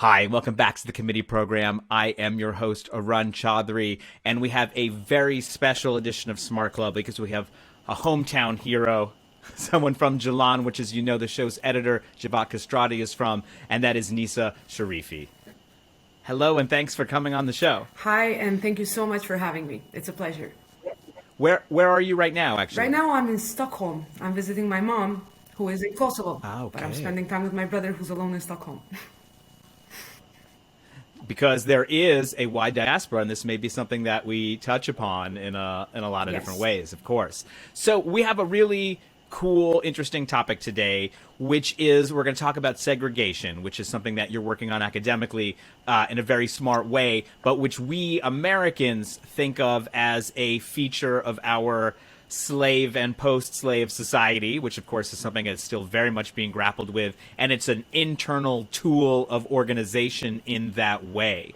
Hi, welcome back to the committee program. I am your host, Arun Chaudhry, and we have a very special edition of Smart Club because we have a hometown hero, someone from Jalan, which, as you know, the show's editor, Xhevat Kastrati, is from, and that is Nisa Sherifi. Hello, and thanks for coming on the show. Hi, and thank you so much for having me. It's a pleasure. Where are you right now, actually? Right now, I'm in Stockholm. I'm visiting my mom, who is in Kosovo. Okay. But I'm spending time with my brother, who's alone in Stockholm. Because there is a wide diaspora, and this may be something that we touch upon in a lot of different ways, of course. So we have a really cool, interesting topic today, which is we're going to talk about segregation, which is something that you're working on academically in a very smart way, but which we Americans think of as a feature of our slave and post-slave society, which of course is something that's still very much being grappled with, and it's an internal tool of organization in that way.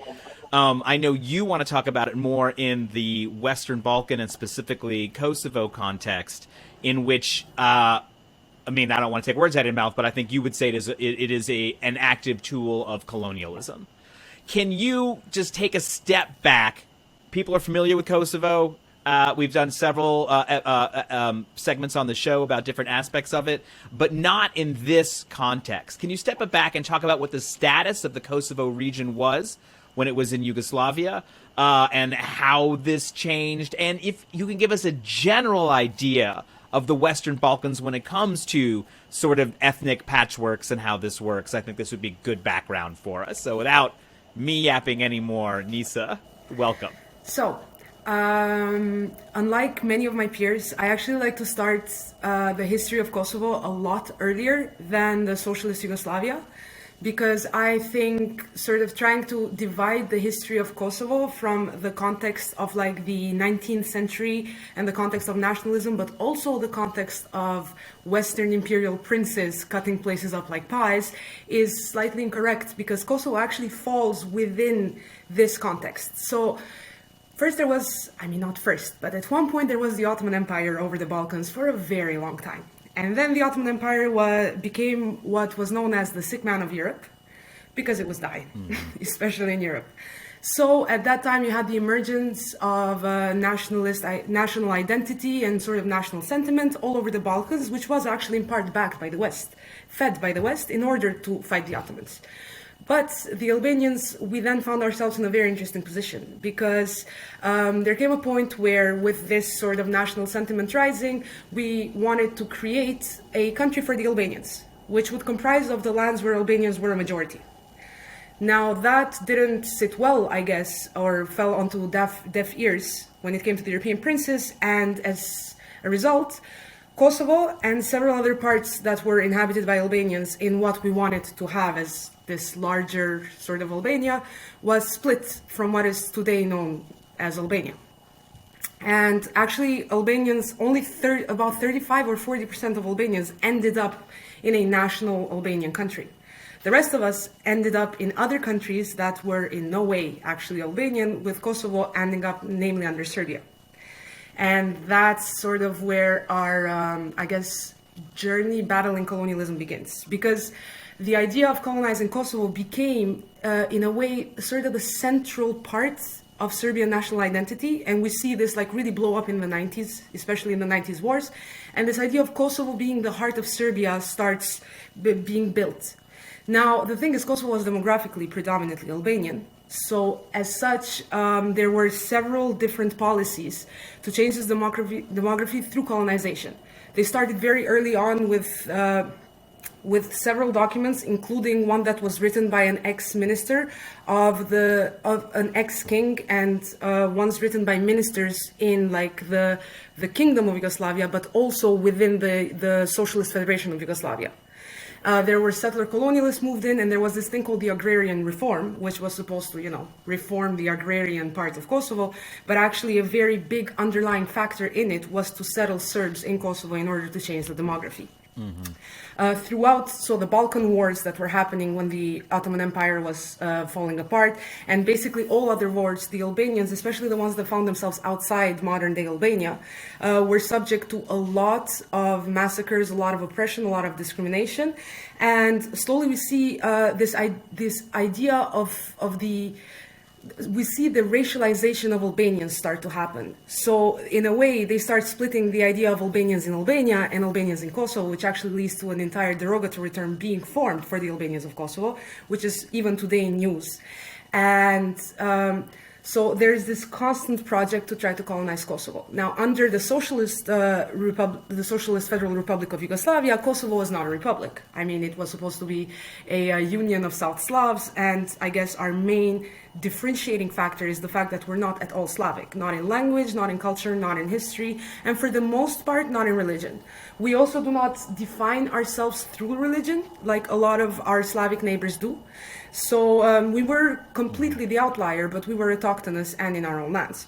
I know you want to talk about it more in the Western Balkan and specifically Kosovo context, in which I don't want to take words out of your mouth, but I think you would say it is an active tool of colonialism. Can you just take a step back? People are familiar with Kosovo. We've done several segments on the show about different aspects of it, but not in this context. Can you step back and talk about what the status of the Kosovo region was when it was in Yugoslavia, and how this changed? And if you can give us a general idea of the Western Balkans when it comes to sort of ethnic patchworks and how this works, I think this would be good background for us. So without me yapping anymore, Nisa, welcome. So, unlike many of my peers, I actually like to start the history of Kosovo a lot earlier than the socialist Yugoslavia, because I think sort of trying to divide the history of Kosovo from the context of like the 19th century and the context of nationalism, but also the context of Western imperial princes cutting places up like pies, is slightly incorrect, because Kosovo actually falls within this context. So first there was, not first, but at one point there was the Ottoman Empire over the Balkans for a very long time. And then the Ottoman Empire became what was known as the sick man of Europe, because it was dying, especially in Europe. So at that time you had the emergence of national identity and sort of national sentiment all over the Balkans, which was actually in part backed by the West, fed by the West in order to fight the Ottomans. But the Albanians, we then found ourselves in a very interesting position, because there came a point where, with this sort of national sentiment rising, we wanted to create a country for the Albanians, which would comprise of the lands where Albanians were a majority. Now, that didn't sit well, I guess, or fell onto deaf ears when it came to the European princes, and as a result, Kosovo and several other parts that were inhabited by Albanians in what we wanted to have as this larger sort of Albania was split from what is today known as Albania. And actually, Albanians, only about 35 or 40% of Albanians ended up in a national Albanian country. The rest of us ended up in other countries that were in no way actually Albanian, with Kosovo ending up namely under Serbia. And that's sort of where our, journey battling colonialism begins. Because the idea of colonizing Kosovo became, in a way, sort of the central part of Serbian national identity. And we see this like really blow up in the 90s, especially in the 90s wars. And this idea of Kosovo being the heart of Serbia starts being built. Now, the thing is, Kosovo was demographically predominantly Albanian. So as such, there were several different policies to change this demography through colonization. They started very early on with several documents, including one that was written by an ex-minister of an ex-king, and ones written by ministers in like the Kingdom of Yugoslavia, but also within the Socialist Federation of Yugoslavia. There were settler colonialists moved in, and there was this thing called the agrarian reform, which was supposed to, reform the agrarian part of Kosovo, but actually a very big underlying factor in it was to settle Serbs in Kosovo in order to change the demography. Throughout, so the Balkan Wars that were happening when the Ottoman Empire was falling apart, and basically all other wars, the Albanians, especially the ones that found themselves outside modern-day Albania, were subject to a lot of massacres, a lot of oppression, a lot of discrimination, and slowly we see this idea of the we see the racialization of Albanians start to happen. So in a way, they start splitting the idea of Albanians in Albania and Albanians in Kosovo, which actually leads to an entire derogatory term being formed for the Albanians of Kosovo, which is even today in use. And so there's this constant project to try to colonize Kosovo. Now, under the Socialist Federal Republic of Yugoslavia, Kosovo was not a republic. I mean, it was supposed to be a union of South Slavs, and I guess our main differentiating factor is the fact that we're not at all Slavic, not in language, not in culture, not in history, and for the most part, not in religion. We also do not define ourselves through religion, like a lot of our Slavic neighbors do. So we were completely the outlier, but we were autochthonous and in our own lands.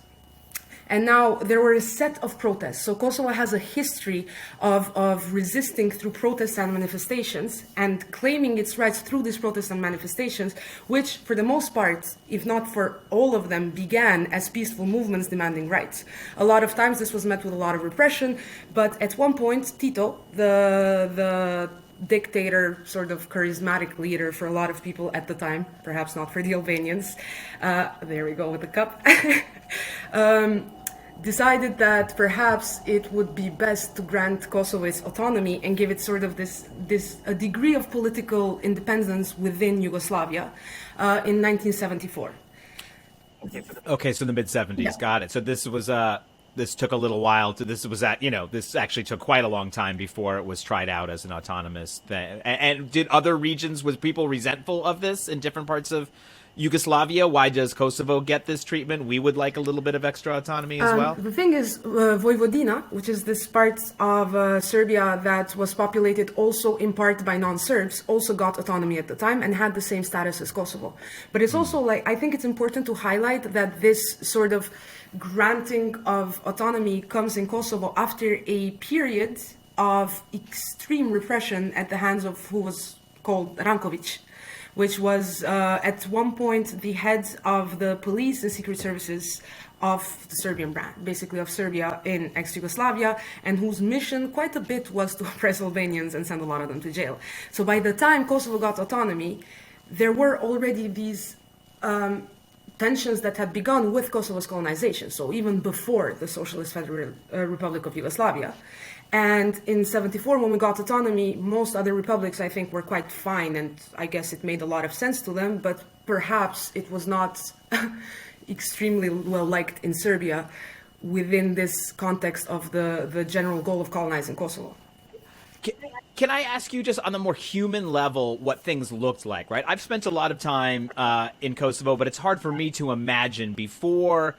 And now there were a set of protests. So Kosovo has a history of resisting through protests and manifestations and claiming its rights through these protests and manifestations, which for the most part, if not for all of them, began as peaceful movements demanding rights. A lot of times this was met with a lot of repression, but at one point, Tito, the dictator, sort of charismatic leader for a lot of people at the time, perhaps not for the Albanians, there we go with the cup, decided that perhaps it would be best to grant Kosovo its autonomy and give it sort of a degree of political independence within Yugoslavia in 1974. Okay, so in the mid-70s, yeah. Got it. So this was this took a little while to, this actually took quite a long time before it was tried out as an autonomous thing. And did other regions, was people resentful of this in different parts of Yugoslavia? Why does Kosovo get this treatment? We would like a little bit of extra autonomy as well. The thing is, Vojvodina, which is this part of Serbia that was populated also in part by non-Serbs, also got autonomy at the time and had the same status as Kosovo. But it's also like, I think it's important to highlight that this sort of granting of autonomy comes in Kosovo after a period of extreme repression at the hands of who was called Rankovic, which was at one point the head of the police and secret services of the Serbian brand, basically of Serbia in ex-Yugoslavia, and whose mission quite a bit was to oppress Albanians and send a lot of them to jail. So by the time Kosovo got autonomy, there were already these tensions that had begun with Kosovo's colonization, so even before the Socialist Federal Republic of Yugoslavia. And in 74, when we got autonomy, most other republics, I think, were quite fine, and I guess it made a lot of sense to them, but perhaps it was not extremely well liked in Serbia within this context of the general goal of colonizing Kosovo. Can I ask you just on the more human level what things looked like, right? I've spent a lot of time in Kosovo, but it's hard for me to imagine before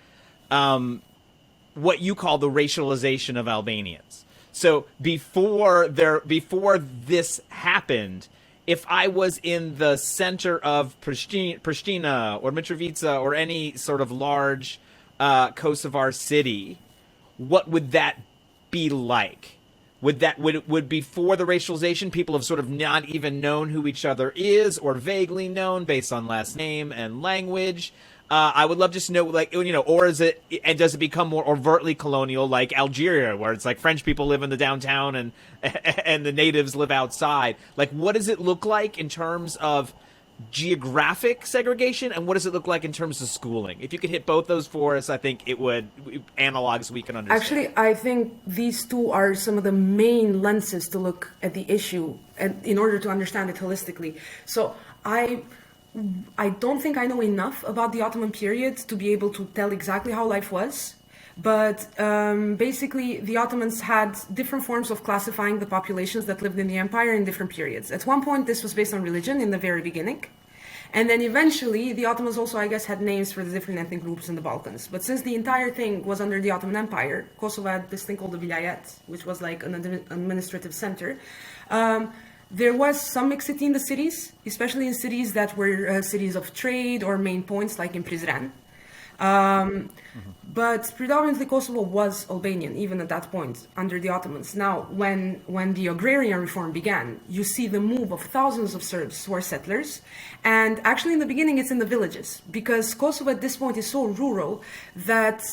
what you call the racialization of Albanians. So before this happened, if I was in the center of Pristina or Mitrovica or any sort of large Kosovar city, what would that be like? Would before the racialization, people have sort of not even known who each other is or vaguely known based on last name and language? I would love just to know, like, or is it, and does it become more overtly colonial like Algeria, where it's like French people live in the downtown and the natives live outside? Like, what does it look like in terms of geographic segregation, and what does it look like in terms of schooling? If you could hit both those for us, I think it would analogs we can understand. Actually, I think these two are some of the main lenses to look at the issue and in order to understand it holistically. So I don't think I know enough about the Ottoman period to be able to tell exactly how life was. But basically, the Ottomans had different forms of classifying the populations that lived in the empire in different periods. At one point, this was based on religion in the very beginning. And then eventually, the Ottomans also, I guess, had names for the different ethnic groups in the Balkans. But since the entire thing was under the Ottoman Empire, Kosovo had this thing called the Vilayet, which was like an administrative center. There was some mixity in the cities, especially in cities that were cities of trade or main points, like in Prizren. But predominantly Kosovo was Albanian, even at that point, under the Ottomans. Now, when the agrarian reform began, you see the move of thousands of Serbs who are settlers. And actually, in the beginning, it's in the villages, because Kosovo at this point is so rural that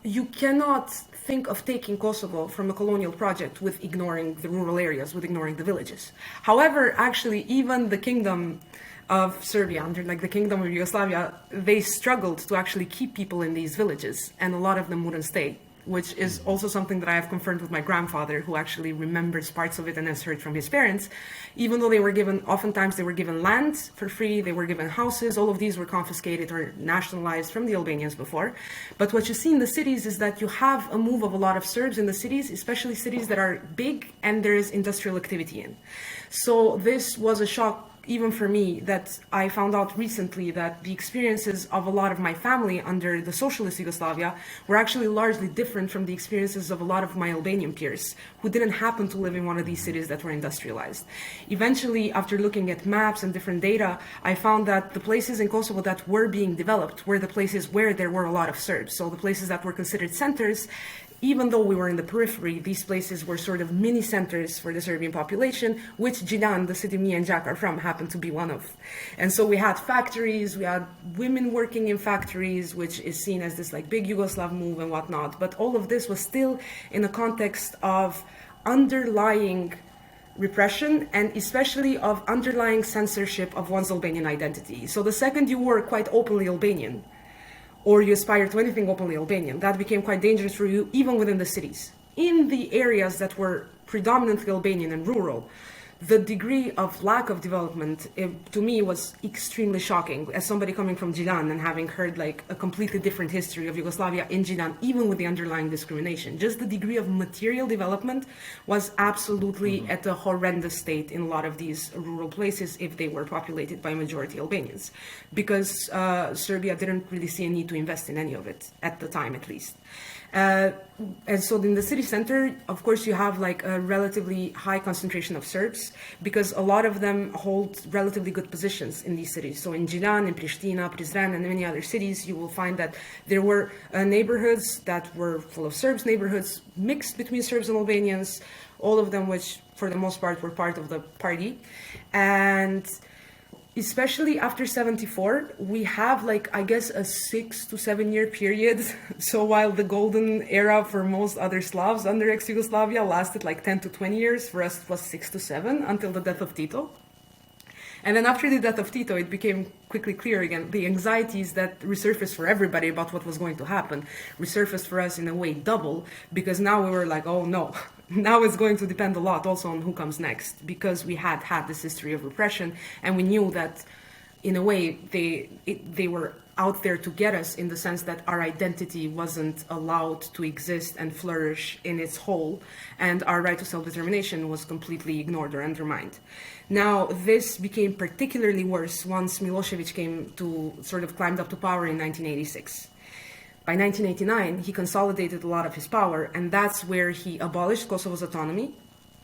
you cannot think of taking Kosovo from a colonial project with ignoring the rural areas, with ignoring the villages. However, actually, even the kingdom of Serbia, under like the kingdom of Yugoslavia, they struggled to actually keep people in these villages, and a lot of them wouldn't stay, which is also something that I have confirmed with my grandfather, who actually remembers parts of it and has heard from his parents. Even though they were given, oftentimes they were given land for free, they were given houses, all of these were confiscated or nationalized from the Albanians before. But what you see in the cities is that you have a move of a lot of Serbs in the cities, especially cities that are big and there is industrial activity in. So this was a shock even for me, that I found out recently that the experiences of a lot of my family under the socialist Yugoslavia were actually largely different from the experiences of a lot of my Albanian peers who didn't happen to live in one of these cities that were industrialized. Eventually, after looking at maps and different data, I found that the places in Kosovo that were being developed were the places where there were a lot of Serbs. So the places that were considered centers, even though we were in the periphery, these places were sort of mini centers for the Serbian population, which Gjilan, the city me and Jack are from, happened to be one of. And so we had factories, we had women working in factories, which is seen as this like big Yugoslav move and whatnot. But all of this was still in the context of underlying repression and especially of underlying censorship of one's Albanian identity. So the second you were quite openly Albanian, or you aspire to anything openly Albanian, that became quite dangerous for you, even within the cities. In the areas that were predominantly Albanian and rural, the degree of lack of development, to me, was extremely shocking. As somebody coming from Gjilan and having heard like a completely different history of Yugoslavia in Gjilan, even with the underlying discrimination, just the degree of material development was absolutely at a horrendous state in a lot of these rural places if they were populated by majority Albanians, because Serbia didn't really see a need to invest in any of it, at the time at least. And so in the city center, of course, you have like a relatively high concentration of Serbs, because a lot of them hold relatively good positions in these cities. So in Gjilan, in Pristina, Prizren, and many other cities, you will find that there were neighborhoods that were full of Serbs, neighborhoods mixed between Serbs and Albanians, all of them which, for the most part, were part of the party. And especially after 74, we have like, I guess, a 6 to 7 year period. So while the golden era for most other Slavs under ex-Yugoslavia lasted like 10 to 20 years, for us it was 6 to 7 until the death of Tito. And then after the death of Tito, it became quickly clear again, the anxieties that resurfaced for everybody about what was going to happen resurfaced for us in a way double, because now we were like, oh no, now it's going to depend a lot also on who comes next, because we had this history of repression, and we knew that in a way they were out there to get us, in the sense that our identity wasn't allowed to exist and flourish in its whole, and our right to self-determination was completely ignored or undermined. Now, this became particularly worse once Milosevic climbed up to power in 1986. By 1989, he consolidated a lot of his power, and that's where he abolished Kosovo's autonomy.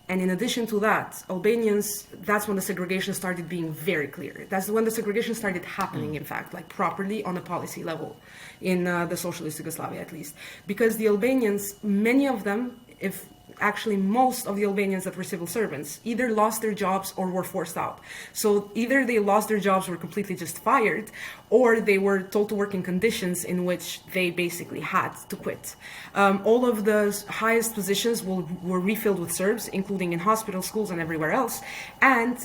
And in addition to that, Albanians, that's when the segregation started being very clear. That's when the segregation started happening, in fact, like properly on a policy level, in the socialist Yugoslavia at least. Because the Albanians, many of them, if actually most of the Albanians that were civil servants, either lost their jobs or were forced out. So either they lost their jobs, were completely just fired, or they were told to work in conditions in which they basically had to quit. All of the highest positions were refilled with Serbs, including in hospitals, schools, and everywhere else. And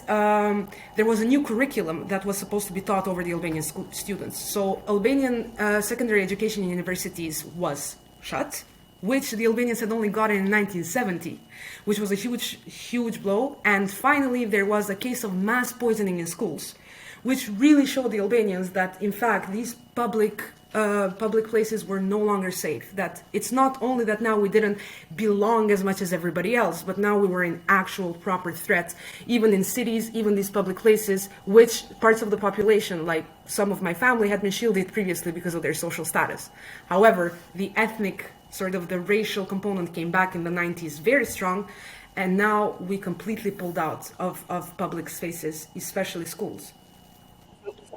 there was a new curriculum that was supposed to be taught over the Albanian students. So Albanian secondary education in universities was shut, which the Albanians had only gotten in 1970, which was a huge blow. And finally, there was a case of mass poisoning in schools, which really showed the Albanians that, in fact, these public places were no longer safe. That it's not only that now we didn't belong as much as everybody else, but now we were in actual proper threat, even in cities, even these public places, which parts of the population, like some of my family, had been shielded previously because of their social status. However, the ethnic, the racial component came back in the 90s very strong, and now we completely pulled out of public spaces, especially schools.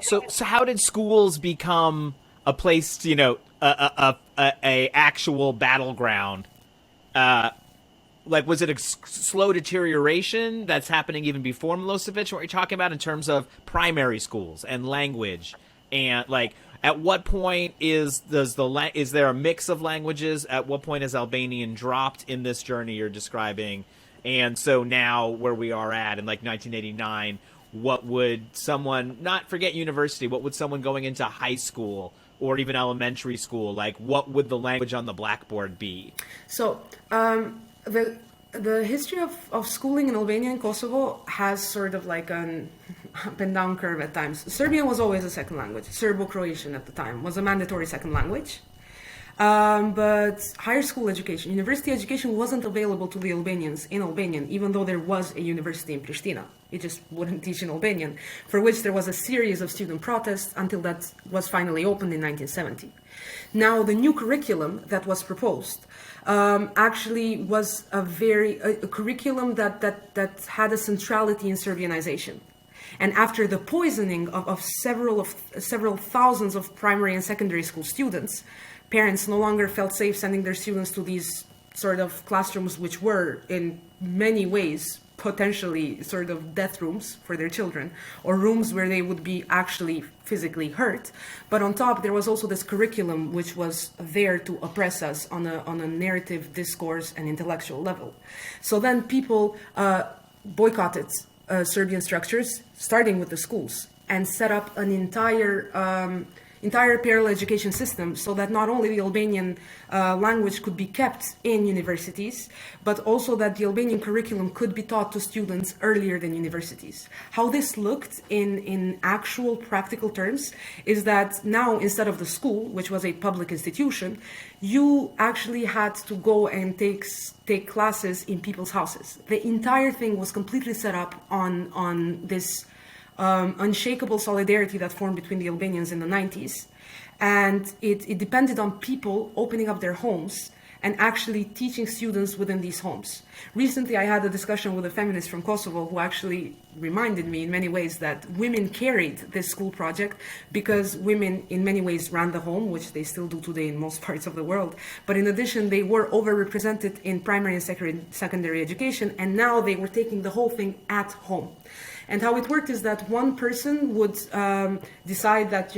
So how did schools become a place, a actual battleground. Like, was it a slow deterioration that's happening even before Milosevic? What are you talking about in terms of primary schools and language? And like, at what point is there a mix of languages? At what point is Albanian dropped in this journey you're describing? And so now where we are at in like 1989, what would someone, not forget university, what would someone going into high school or even elementary school, like what would the language on the blackboard be? So the history of schooling in Albania and Kosovo has sort of like an up and down curve at times. Serbian was always a second language. Serbo-Croatian at the time was a mandatory second language. But higher school education, university education wasn't available to the Albanians in Albanian, even though there was a university in Pristina. It just wouldn't teach in Albanian, for which there was a series of student protests until that was finally opened in 1970. Now, the new curriculum that was proposed actually was a curriculum that had a centrality in Serbianization. And after the poisoning of several thousands of primary and secondary school students, parents no longer felt safe sending their students to these sort of classrooms, which were in many ways potentially sort of death rooms for their children, or rooms where they would be actually physically hurt. But on top, there was also this curriculum which was there to oppress us on a narrative, discourse, and intellectual level. So then people boycotted Serbian structures, starting with the schools, and set up an entire parallel education system so that not only the Albanian language could be kept in universities, but also that the Albanian curriculum could be taught to students earlier than universities. How this looked in actual practical terms is that now, instead of the school, which was a public institution, you actually had to go and take classes in people's houses. The entire thing was completely set up on this unshakable solidarity that formed between the Albanians in the 90s. And it depended on people opening up their homes and actually teaching students within these homes. Recently, I had a discussion with a feminist from Kosovo who actually reminded me in many ways that women carried this school project because women in many ways ran the home, which they still do today in most parts of the world. But in addition, they were overrepresented in primary and secondary education, and now they were taking the whole thing at home. And how it worked is that one person would decide that,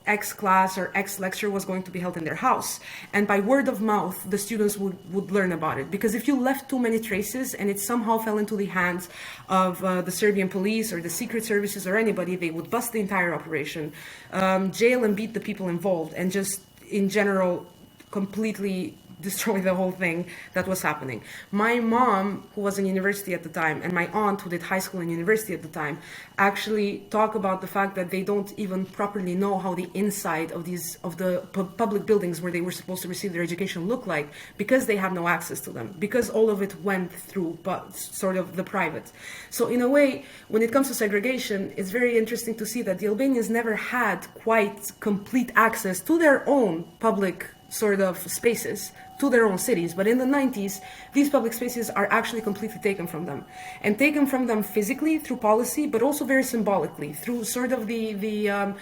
X class or X lecture was going to be held in their house. And by word of mouth, the students would learn about it. Because if you left too many traces and it somehow fell into the hands of the Serbian police or the secret services or anybody, they would bust the entire operation, jail and beat the people involved, and just, in general, completely destroy the whole thing that was happening. My mom, who was in university at the time, and my aunt, who did high school and university at the time, actually talk about the fact that they don't even properly know how the inside of the public buildings where they were supposed to receive their education look like, because they have no access to them, because all of it went through sort of the private. So in a way, when it comes to segregation, it's very interesting to see that the Albanians never had quite complete access to their own public sort of spaces, to their own cities. But in the 90s, these public spaces are actually completely taken from them, and taken from them physically through policy, but also very symbolically through sort of the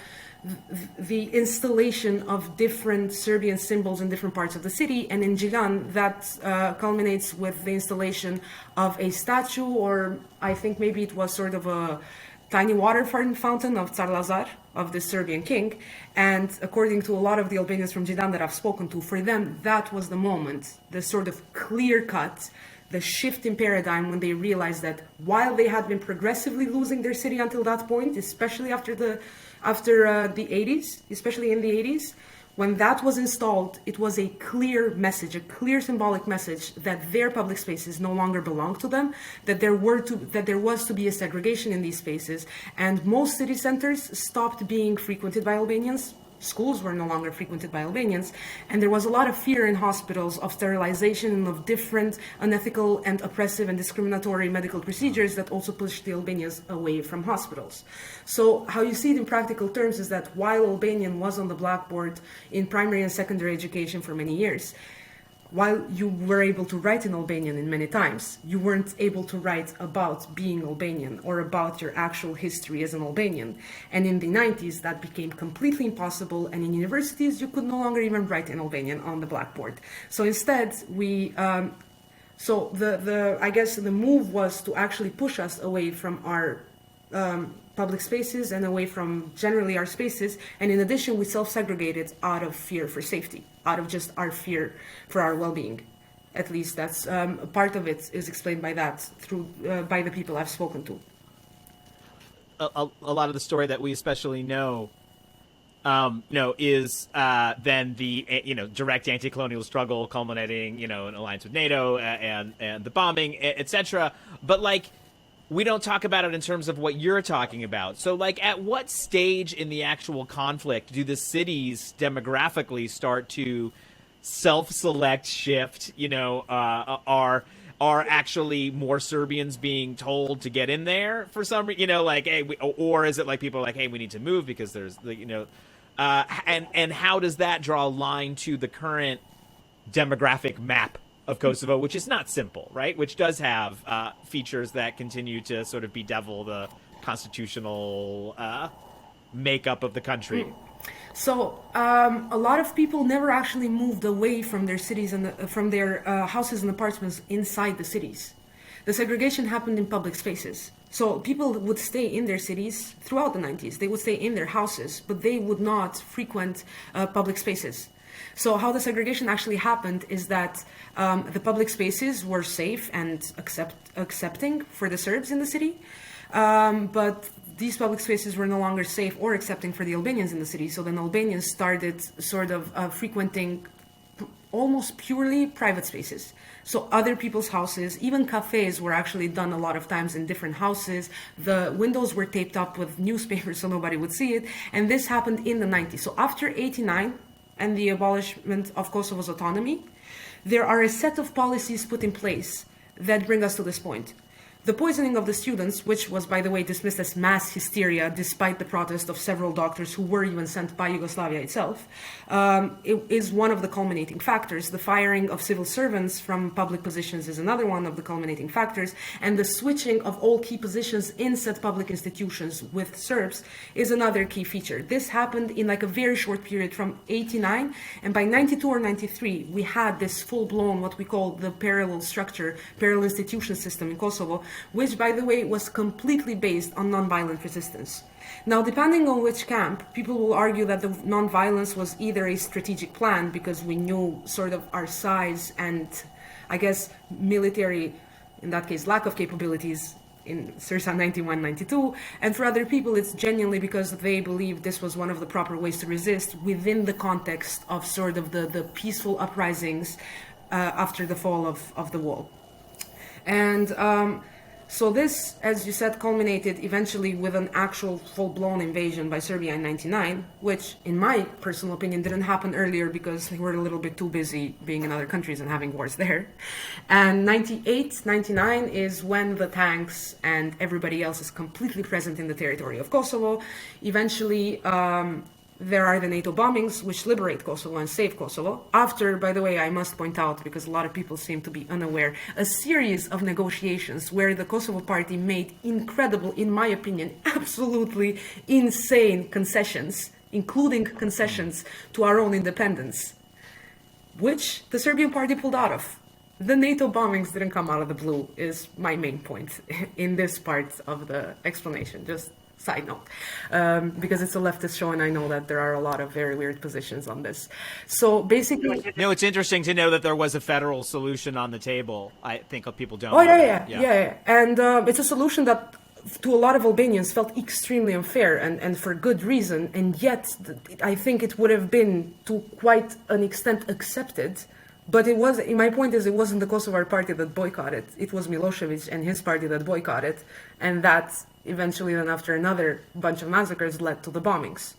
installation of different Serbian symbols in different parts of the city. And in Gjilan, that culminates with the installation of a statue, or I think maybe it was sort of a tiny water fountain of Tsar Lazar, of the Serbian king. And according to a lot of the Albanians from Gjilan that I've spoken to, for them, that was the moment, the sort of clear cut, the shift in paradigm, when they realized that while they had been progressively losing their city until that point, especially after the 80s, especially in the 80s, when that was installed, it was a clear message, a clear symbolic message that their public spaces no longer belonged to them, that there was to be a segregation in these spaces, and most city centers stopped being frequented by Albanians. Schools were no longer frequented by Albanians, and there was a lot of fear in hospitals of sterilization and of different unethical and oppressive and discriminatory medical procedures that also pushed the Albanians away from hospitals. So how you see it in practical terms is that while Albanian was on the blackboard in primary and secondary education for many years, while you were able to write in Albanian in many times, you weren't able to write about being Albanian or about your actual history as an Albanian. And in the 90s, that became completely impossible. And in universities, you could no longer even write in Albanian on the blackboard. So instead, I guess the move was to actually push us away from our public spaces and away from generally our spaces. And in addition, we self-segregated out of fear for safety, out of just our fear for our well-being. At least that's part of it is explained by that through by the people I've spoken to. A lot of the story that we especially know is then the direct anti-colonial struggle culminating in alliance with NATO and the bombing, etc. But like, we don't talk about it in terms of what you're talking about. So like, at what stage in the actual conflict do the cities demographically start to self-select shift? Are actually more Serbians being told to get in there for some reason? Like, hey, or is it like people are like, hey, we need to move because there's and how does that draw a line to the current demographic map of Kosovo, which is not simple, right? Which does have features that continue to sort of bedevil the constitutional makeup of the country. So a lot of people never actually moved away from their cities and from their houses and apartments inside the cities. The segregation happened in public spaces. So people would stay in their cities throughout the 90s. They would stay in their houses, but they would not frequent public spaces. So how the segregation actually happened is that the public spaces were safe and accepting for the Serbs in the city, but these public spaces were no longer safe or accepting for the Albanians in the city. So then Albanians started sort of frequenting almost purely private spaces. So other people's houses, even cafes were actually done a lot of times in different houses. The windows were taped up with newspapers so nobody would see it. And this happened in the 90s. So after 89 and the abolishment of Kosovo's autonomy, there are a set of policies put in place that bring us to this point. The poisoning of the students, which was, by the way, dismissed as mass hysteria despite the protest of several doctors who were even sent by Yugoslavia itself, it is one of the culminating factors. The firing of civil servants from public positions is another one of the culminating factors, and the switching of all key positions in said public institutions with Serbs is another key feature. This happened in like a very short period from 89, and by 92 or 93, we had this full-blown, what we call the parallel structure, parallel institution system in Kosovo, which, by the way, was completely based on nonviolent resistance. Now, depending on which camp, people will argue that the nonviolence was either a strategic plan because we knew sort of our size and, I guess, military, in that case, lack of capabilities in Sirsa 91, 92, and for other people, it's genuinely because they believe this was one of the proper ways to resist within the context of sort of the peaceful uprisings after the fall of the wall. And so this, as you said, culminated eventually with an actual full-blown invasion by Serbia in 99, which, in my personal opinion, didn't happen earlier because they were a little bit too busy being in other countries and having wars there. And 98, 99 is when the tanks and everybody else is completely present in the territory of Kosovo. Eventually, there are the NATO bombings, which liberate Kosovo and save Kosovo. After, by the way, I must point out, because a lot of people seem to be unaware, a series of negotiations where the Kosovo party made incredible, in my opinion, absolutely insane concessions, including concessions to our own independence, which the Serbian party pulled out of. The NATO bombings didn't come out of the blue, is my main point in this part of the explanation. Just side note, because it's a leftist show and I know that there are a lot of very weird positions on this. So basically... No, it's interesting to know that there was a federal solution on the table. I think people don't. Oh, yeah. And it's a solution that to a lot of Albanians felt extremely unfair and for good reason. And yet, I think it would have been to quite an extent accepted. But it was, my point is, it wasn't the Kosovar party that boycotted. It was Milosevic and his party that boycotted. And that eventually then after another bunch of massacres led to the bombings.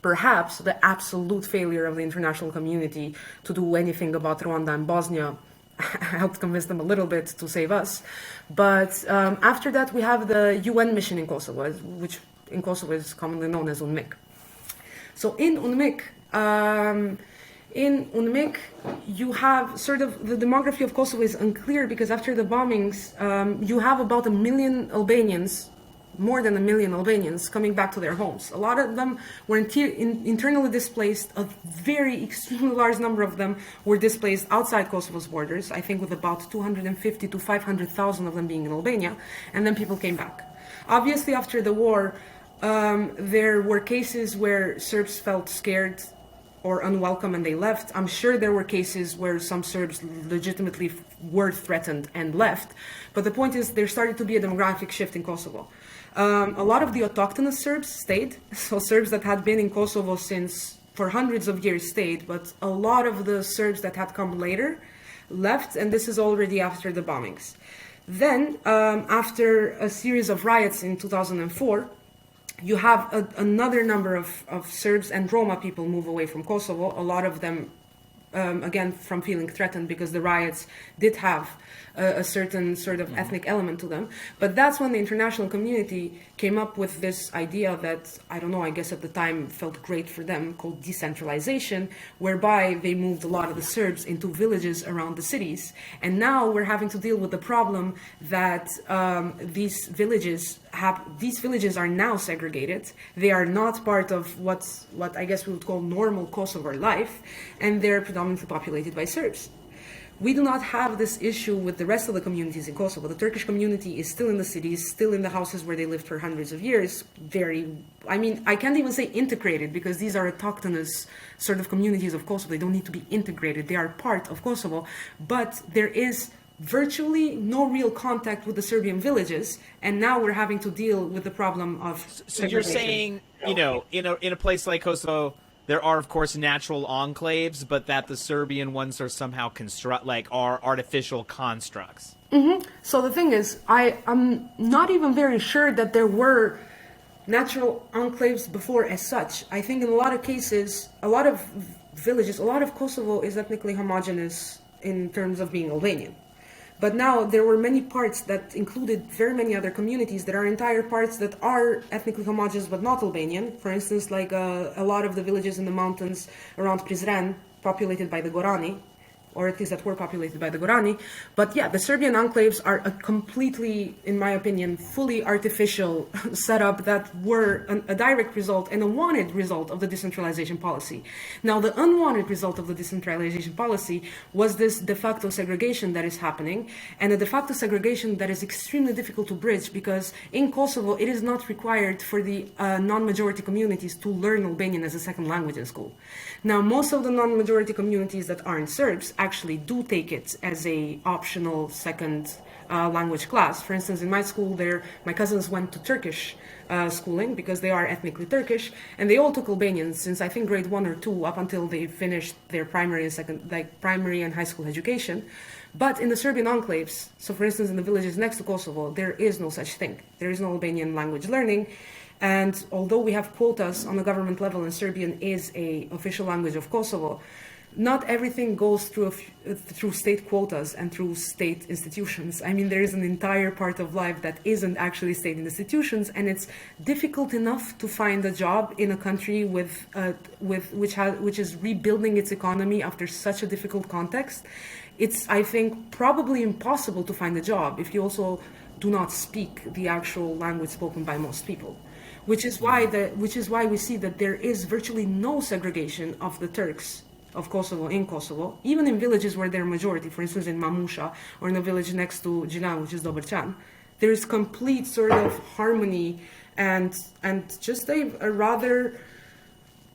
Perhaps the absolute failure of the international community to do anything about Rwanda and Bosnia helped convince them a little bit to save us. But after that we have the UN mission in Kosovo, which in Kosovo is commonly known as UNMIK. So in UNMIK, In UNMIK, you have sort of, the demography of Kosovo is unclear because after the bombings, you have about 1 million Albanians, more than 1 million Albanians coming back to their homes. A lot of them were internally displaced. A very extremely large number of them were displaced outside Kosovo's borders, I think with about 250 to 500,000 of them being in Albania, and then people came back. Obviously, after the war, there were cases where Serbs felt scared or unwelcome and they left. I'm sure there were cases where some Serbs legitimately were threatened and left. But the point is, there started to be a demographic shift in Kosovo. A lot of the autochthonous Serbs stayed, so Serbs that had been in Kosovo for hundreds of years stayed, but a lot of the Serbs that had come later left, and this is already after the bombings. Then, after a series of riots in 2004, you have another number of Serbs and Roma people move away from Kosovo, a lot of them, again, from feeling threatened because the riots did have a certain sort of ethnic element to them. But that's when the international community came up with this idea that, I don't know, I guess at the time felt great for them, called decentralization, whereby they moved a lot of the Serbs into villages around the cities. And now we're having to deal with the problem that these villages are now segregated. They are not part of what I guess we would call normal Kosovo life, and they're predominantly populated by Serbs. We do not have this issue with the rest of the communities in Kosovo. The Turkish community is still in the cities, still in the houses where they lived for hundreds of years. I can't even say integrated because these are autochthonous sort of communities of Kosovo. They don't need to be integrated. They are part of Kosovo, but there is virtually no real contact with the Serbian villages, and now we're having to deal with the problem of So you're saying, in a place like Kosovo, there are, of course, natural enclaves, but that the Serbian ones are somehow are artificial constructs. Mm-hmm. So the thing is, I'm not even very sure that there were natural enclaves before as such. I think in a lot of cases, a lot of villages, a lot of Kosovo is ethnically homogeneous in terms of being Albanian. But now there were many parts that included very many other communities. There are entire parts that are ethnically homogeneous but not Albanian. For instance, like a lot of the villages in the mountains around Prizren, populated by the Gorani, or at least that were populated by the Gorani. But yeah, the Serbian enclaves are a completely, in my opinion, fully artificial setup that were a direct result and a wanted result of the decentralization policy. Now, the unwanted result of the decentralization policy was this de facto segregation that is happening, and a de facto segregation that is extremely difficult to bridge because in Kosovo, it is not required for the non-majority communities to learn Albanian as a second language in school. Now, most of the non-majority communities that aren't Serbs actually do take it as a optional second language class. For instance, in my school, my cousins went to Turkish schooling because they are ethnically Turkish, and they all took Albanian since I think grade 1 or 2 up until they finished their primary and high school education. But in the Serbian enclaves, so for instance in the villages next to Kosovo, there is no such thing. There is no Albanian language learning. And although we have quotas on the government level and Serbian is an official language of Kosovo, not everything goes through state quotas and through state institutions. I mean, there is an entire part of life that isn't actually state institutions, and it's difficult enough to find a job in a country which is rebuilding its economy after such a difficult context. It's, I think, probably impossible to find a job if you also do not speak the actual language spoken by most people. Which is why we see that there is virtually no segregation of the Turks of Kosovo in Kosovo, even in villages where they're majority, for instance in Mamusha or in a village next to Gjilan, which is Dobrcan. There is complete sort of harmony and just a rather,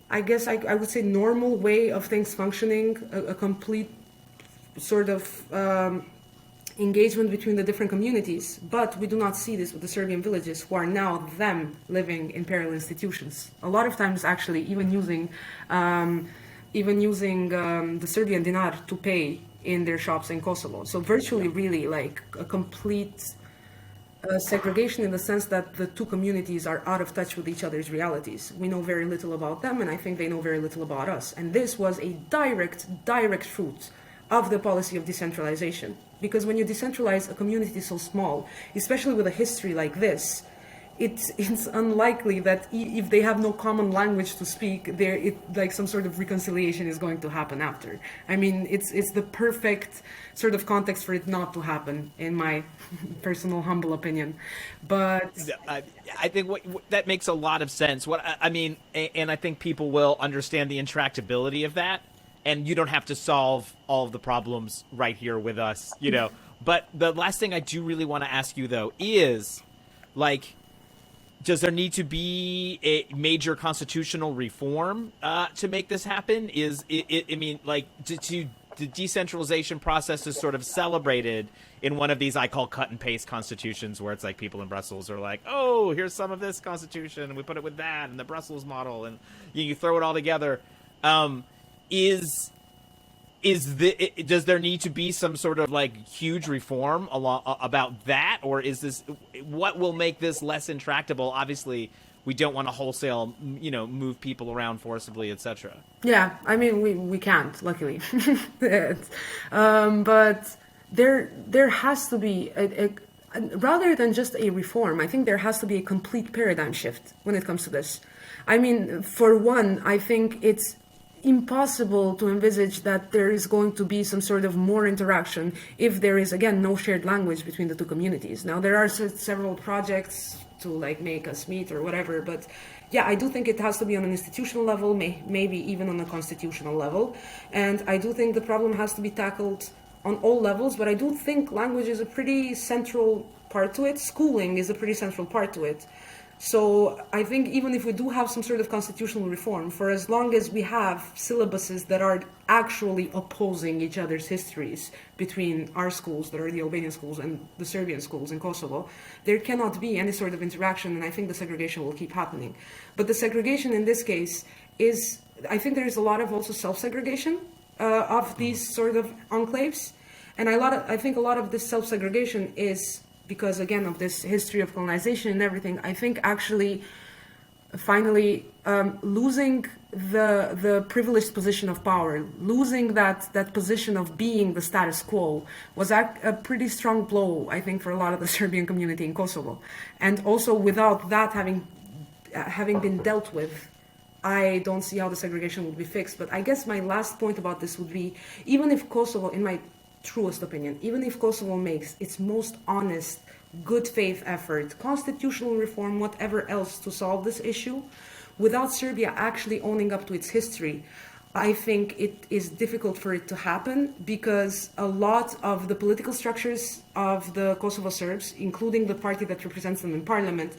I guess I would say, normal way of things functioning, a complete sort of engagement between the different communities. But we do not see this with the Serbian villages, who are now living in parallel institutions. A lot of times, actually, even using the Serbian dinar to pay in their shops in Kosovo. So virtually, really, like a complete segregation in the sense that the two communities are out of touch with each other's realities. We know very little about them, and I think they know very little about us. And this was a direct fruit of the policy of decentralization. Because when you decentralize a community so small, especially with a history like this, it's unlikely that if they have no common language to speak, like some sort of reconciliation is going to happen after. I mean, it's the perfect sort of context for it not to happen, in my personal humble opinion. But I think that makes a lot of sense. What I mean, and I think people will understand the intractability of that, and you don't have to solve all of the problems right here with us, you know. But the last thing I do really want to ask you, though, is, like, does there need to be a major constitutional reform to make this happen? I mean, like, the decentralization process is sort of celebrated in one of these I call cut and paste constitutions, where it's like people in Brussels are like, oh, here's some of this constitution, and we put it with that, and the Brussels model, and you throw it all together. Does there need to be some sort of like huge reform about that, or is this what will make this less intractable? Obviously, we don't want to wholesale, move people around forcibly, etc. yeah, I mean, we can't, luckily. But there has to be rather than just a reform. I think there has to be a complete paradigm shift when it comes to this. I mean, for one, I think it's impossible to envisage that there is going to be some sort of more interaction if there is, again, no shared language between the two communities. Now, there are several projects to like make us meet or whatever, but yeah, I do think it has to be on an institutional level, maybe even on a constitutional level. And I do think the problem has to be tackled on all levels, but I do think language is a pretty central part to it. Schooling is a pretty central part to it. So I think even if we do have some sort of constitutional reform, for as long as we have syllabuses that are actually opposing each other's histories between our schools, that are the Albanian schools, and the Serbian schools in Kosovo, there cannot be any sort of interaction, and I think the segregation will keep happening. But the segregation in this case is, I think there is a lot of also self-segregation of these sort of enclaves, and I think a lot of this self-segregation is because, again, of this history of colonization and everything. I think actually finally losing the privileged position of power, losing that position of being the status quo was a pretty strong blow, I think, for a lot of the Serbian community in Kosovo. And also without that having been dealt with, I don't see how the segregation would be fixed. But I guess my last point about this would be, even if Kosovo, in my truest opinion, even if Kosovo makes its most honest, good faith effort, constitutional reform, whatever else to solve this issue, without Serbia actually owning up to its history, I think it is difficult for it to happen, because a lot of the political structures of the Kosovo Serbs, including the party that represents them in parliament,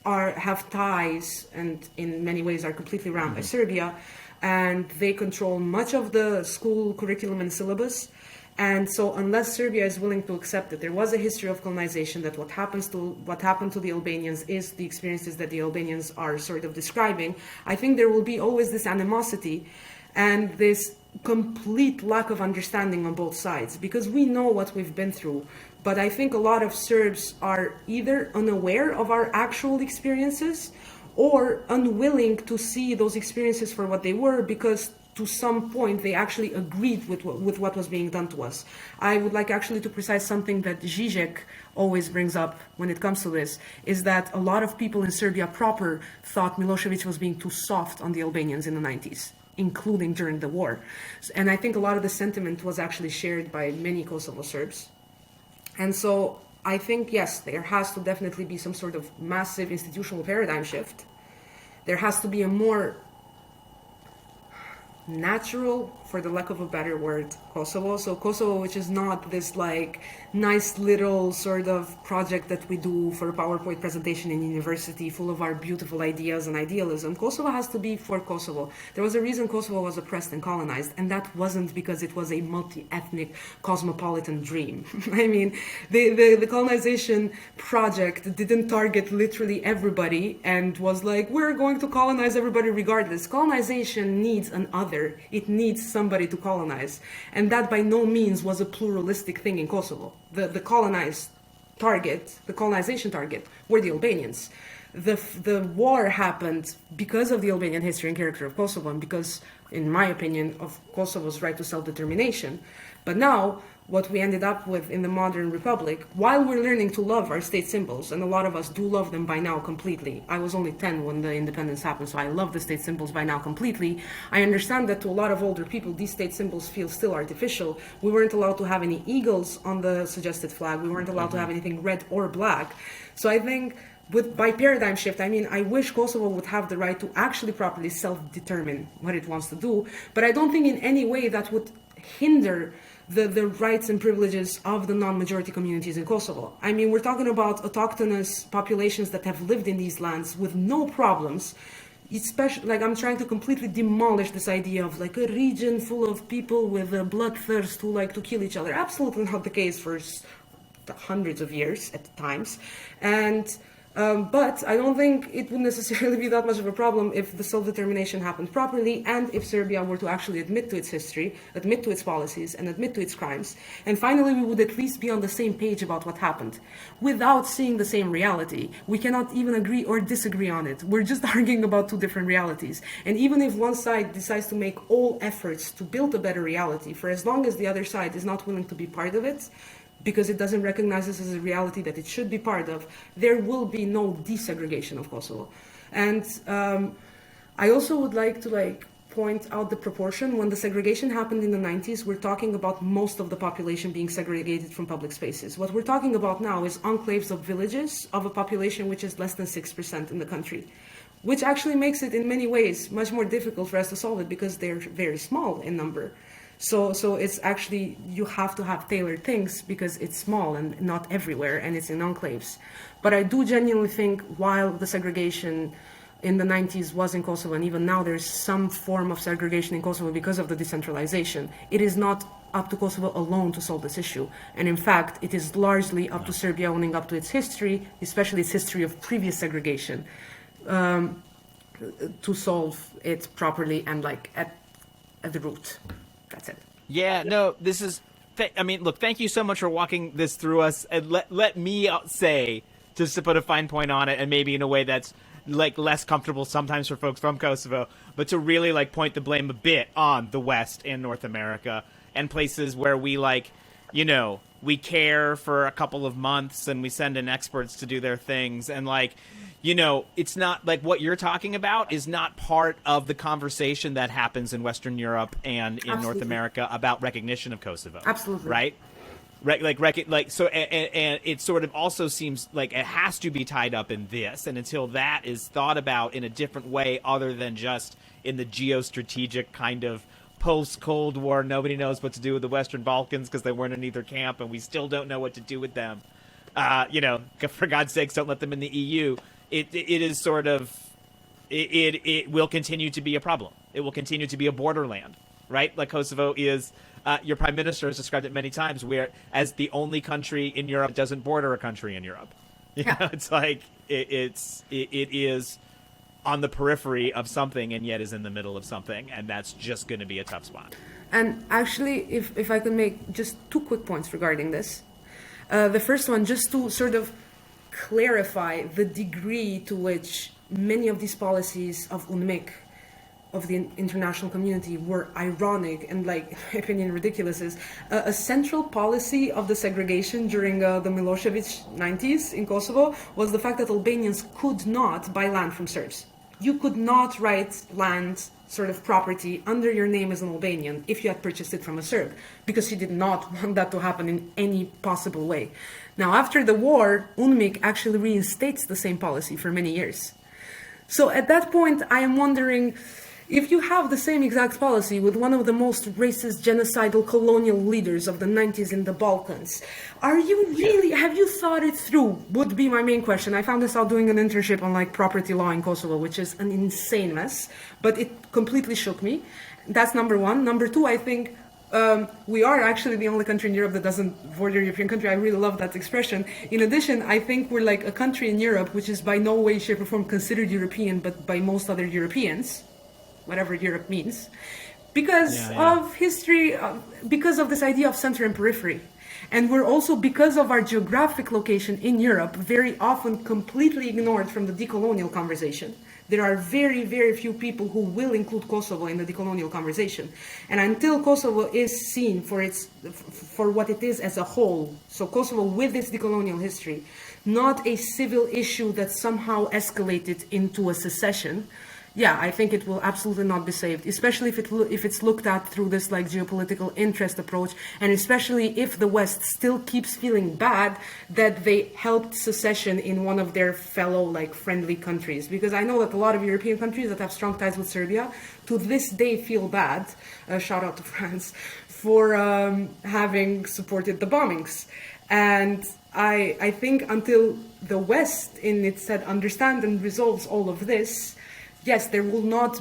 have ties and in many ways are completely run by Serbia, and they control much of the school curriculum and syllabus. And so unless Serbia is willing to accept that there was a history of colonization, that what happened to the Albanians is the experiences that the Albanians are sort of describing, I think there will be always this animosity and this complete lack of understanding on both sides, because we know what we've been through. But I think a lot of Serbs are either unaware of our actual experiences or unwilling to see those experiences for what they were, because to some point they actually agreed with what was being done to us. I would like actually to precise something that Zizek always brings up when it comes to this, is that a lot of people in Serbia proper thought Milosevic was being too soft on the Albanians in the 90s, including during the war. And I think a lot of the sentiment was actually shared by many Kosovo Serbs. And so I think, yes, there has to definitely be some sort of massive institutional paradigm shift. There has to be a more natural, for the lack of a better word, Kosovo. So Kosovo, which is not this like nice little sort of project that we do for a PowerPoint presentation in university full of our beautiful ideas and idealism. Kosovo has to be for Kosovo. There was a reason Kosovo was oppressed and colonized, and that wasn't because it was a multi-ethnic cosmopolitan dream. I mean, the colonization project didn't target literally everybody and was like, we're going to colonize everybody regardless. Colonization needs an other. It needs somebody to colonize. And that by no means was a pluralistic thing in Kosovo. The colonized target, the colonization target, were the Albanians. the war happened because of the Albanian history and character of Kosovo, and because, in my opinion, of Kosovo's right to self-determination. But now, what we ended up with in the modern republic, while we're learning to love our state symbols, and a lot of us do love them by now completely. I was only 10 when the independence happened, so I love the state symbols by now completely. I understand that to a lot of older people, these state symbols feel still artificial. We weren't allowed to have any eagles on the suggested flag. We weren't allowed to have anything red or black. So I think by paradigm shift, I mean, I wish Kosovo would have the right to actually properly self-determine what it wants to do, but I don't think in any way that would hinder the rights and privileges of the non-majority communities in Kosovo. I mean, we're talking about autochthonous populations that have lived in these lands with no problems. Especially, like, I'm trying to completely demolish this idea of like a region full of people with a bloodthirst who like to kill each other. Absolutely not the case for hundreds of years at times. And but I don't think it would necessarily be that much of a problem if the self-determination happened properly, and if Serbia were to actually admit to its history, admit to its policies, and admit to its crimes. And finally, we would at least be on the same page about what happened. Without seeing the same reality, we cannot even agree or disagree on it. We're just arguing about two different realities. And even if one side decides to make all efforts to build a better reality, for as long as the other side is not willing to be part of it, because it doesn't recognize this as a reality that it should be part of, there will be no desegregation of Kosovo. And I also would like to point out the proportion. When the segregation happened in the 90s, we're talking about most of the population being segregated from public spaces. What we're talking about now is enclaves of villages of a population which is less than 6% in the country, which actually makes it in many ways much more difficult for us to solve it because they're very small in number. So it's actually, you have to have tailored things because it's small and not everywhere, and it's in enclaves. But I do genuinely think while the segregation in the 90s was in Kosovo, and even now there's some form of segregation in Kosovo because of the decentralization, it is not up to Kosovo alone to solve this issue. And in fact, it is largely up to Serbia owning up to its history, especially its history of previous segregation, to solve it properly and at the root. That's it. Yeah, no, this is, I mean, look, thank you so much for walking this through us. And let me say, just to put a fine point on it, and maybe in a way that's less comfortable sometimes for folks from Kosovo, but to really point the blame a bit on the West and North America and places where we we care for a couple of months and we send in experts to do their things. And it's not what you're talking about is not part of the conversation that happens in Western Europe and in North America about recognition of Kosovo. Absolutely. Right? So, and it sort of also seems like it has to be tied up in this. And until that is thought about in a different way, other than just in the geostrategic kind of post-Cold War, nobody knows what to do with the Western Balkans because they weren't in either camp and we still don't know what to do with them. For God's sakes, don't let them in the EU. It is sort of, it will continue to be a problem. It will continue to be a borderland, right? Like Kosovo is, your prime minister has described it many times, where as the only country in Europe that doesn't border a country in Europe. It's it is on the periphery of something and yet is in the middle of something, and that's just going to be a tough spot. And actually, if I could make just two quick points regarding this. The first one, just to sort of clarify the degree to which many of these policies of UNMIK, of the international community, were ironic and, in my opinion, ridiculous, is a central policy of the segregation during the Milosevic 90s in Kosovo was the fact that Albanians could not buy land from Serbs. You could not write land, sort of property, under your name as an Albanian if you had purchased it from a Serb, because he did not want that to happen in any possible way. Now, after the war, UNMIK actually reinstates the same policy for many years. So at that point, I am wondering, if you have the same exact policy with one of the most racist, genocidal, colonial leaders of the 90s in the Balkans, are you really, have you thought it through, would be my main question. I found this out doing an internship on property law in Kosovo, which is an insane mess, but it completely shook me. That's number one. Number two, I think we are actually the only country in Europe that doesn't border a European country. I really love that expression. In addition, I think we're a country in Europe which is by no way, shape, or form considered European, but by most other Europeans, whatever Europe means, because of history, because of this idea of center and periphery. And we're also, because of our geographic location in Europe, very often completely ignored from the decolonial conversation. There are very, very few people who will include Kosovo in the decolonial conversation. And until Kosovo is seen for what it is as a whole, so Kosovo with its decolonial history, not a civil issue that somehow escalated into a secession, yeah, I think it will absolutely not be saved, especially if it's looked at through this like geopolitical interest approach, and especially if the West still keeps feeling bad that they helped secession in one of their fellow like friendly countries. Because I know that a lot of European countries that have strong ties with Serbia to this day feel bad, shout out to France, for having supported the bombings. And I think until the West in its head understands and resolves all of this, yes, there will not,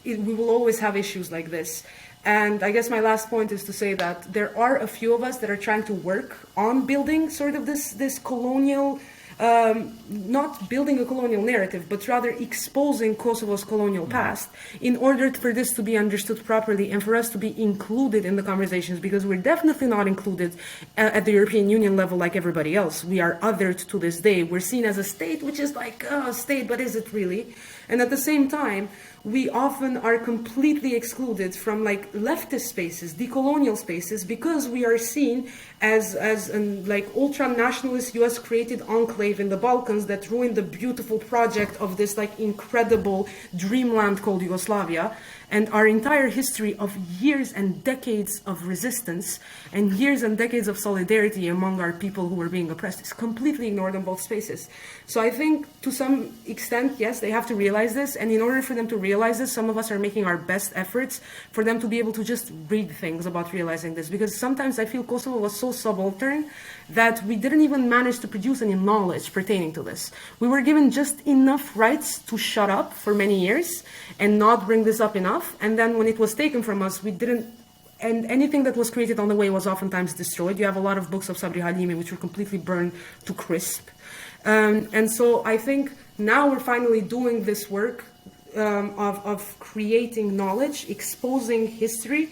we will always have issues like this. And I guess my last point is to say that there are a few of us that are trying to work on building sort of this colonial, not building a colonial narrative, but rather exposing Kosovo's colonial past in order for this to be understood properly and for us to be included in the conversations, because we're definitely not included at the European Union level like everybody else. We are othered to this day. We're seen as a state, which is like a state, but is it really? And at the same time, we often are completely excluded from like leftist spaces, decolonial spaces, because we are seen as an like ultra-nationalist US created enclave in the Balkans that ruined the beautiful project of this like incredible dreamland called Yugoslavia. And our entire history of years and decades of resistance and years and decades of solidarity among our people who were being oppressed is completely ignored in both spaces. So I think to some extent, yes, they have to realize this. And in order for them to realize this, some of us are making our best efforts for them to be able to just read things about realizing this. Because sometimes I feel Kosovo was so subaltern that we didn't even manage to produce any knowledge pertaining to this. We were given just enough rights to shut up for many years and not bring this up enough. And then when it was taken from us, we didn't, and anything that was created on the way was oftentimes destroyed. You have a lot of books of Sabri Halimi which were completely burned to crisp. And so I think now we're finally doing this work of creating knowledge, exposing history,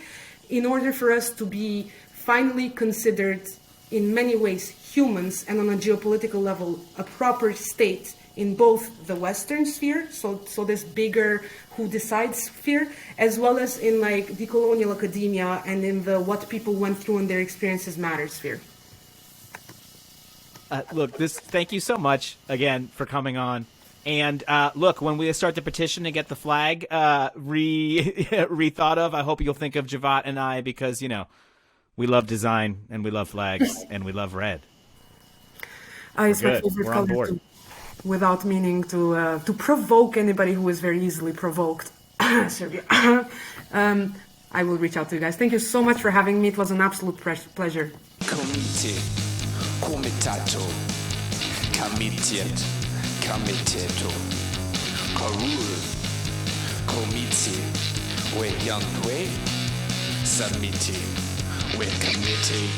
in order for us to be finally considered in many ways humans, and on a geopolitical level, a proper state in both the Western sphere, so this bigger who decides sphere, as well as in like decolonial academia and in the what people went through and their experiences matter sphere. Look, thank you so much again for coming on. And look, when we start the petition to get the flag rethought of, I hope you'll think of Xhevat and I, because, you know, we love design and we love flags and we love red. It's my favorite We're on color board. too. Without meaning to provoke anybody who is very easily provoked. Serbia. I will reach out to you guys. Thank you so much for having me. It was an absolute pleasure. Comite, comitato, comitiet, comiteto, corul, comiti, we yantwe, submiti, we committee.